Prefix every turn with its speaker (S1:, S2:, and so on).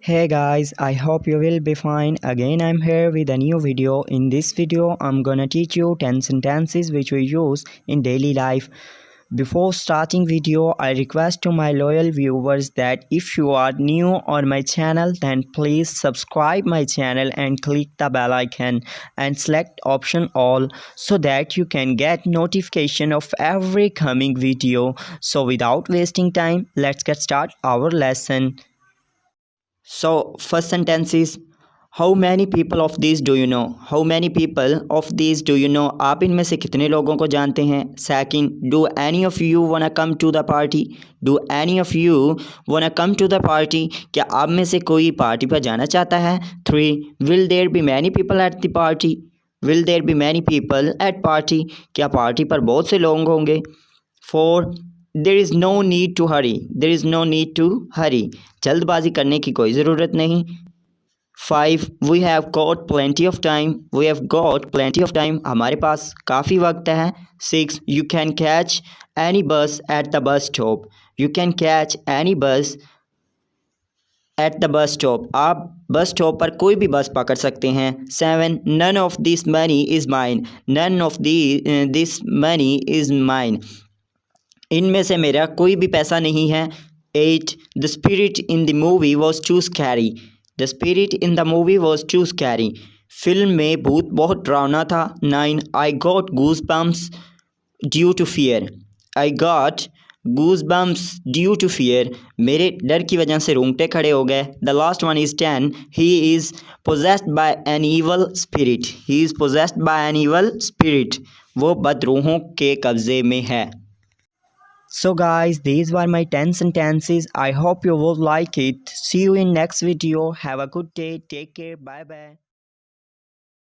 S1: Hey guys, I hope you will be fine. Again, I'm here with a new video. In this video, I'm gonna teach you 10 sentences which we use in daily life. Before starting video, I request to my loyal viewers that if you are new on my channel, then please subscribe my channel and click the bell icon and select option all so that you can get notification of every coming video. So without wasting time, let's get start our lesson. So first sentence is how many people of these do you know? How many people of these do you know? आप इनमें से कितने लोगों को जानते हैं? Second, do any of you wanna come to the party? Do any of you wanna come to the party? क्या आप में से कोई पार्टी पर जाना चाहता है? 3, will there be many people at the party? Will there be many people at party? क्या पार्टी पर बहुत से लोग होंगे? 4, there is no need to hurry. There is no need to hurry. जल्दबाजी करने की कोई ज़रूरत नहीं. 5, we have got plenty of time. We have got plenty of time. हमारे पास काफ़ी वक्त है. 6, you can catch any bus at the bus stop. You can catch any bus at the bus stop. आप बस स्टॉप पर कोई भी बस पकड़ सकते हैं. 7, none of this money is mine. None of this money is mine. इनमें से मेरा कोई भी पैसा नहीं है. 8, the spirit in the movie was too scary. The spirit in the movie was too scary. Film में भूत बहुत डरावना था. 9, I got goosebumps due to fear. I got goosebumps due to fear. मेरे डर की वजह से रोंगटे खड़े हो गए. The last one is 10, he is possessed by an evil spirit. He is possessed by an evil spirit. वो बदरूहों के कब्ज़े में है. So guys, these were my 10 sentences. I hope you will like it. See you in next video. Have a good day. Take care. Bye bye.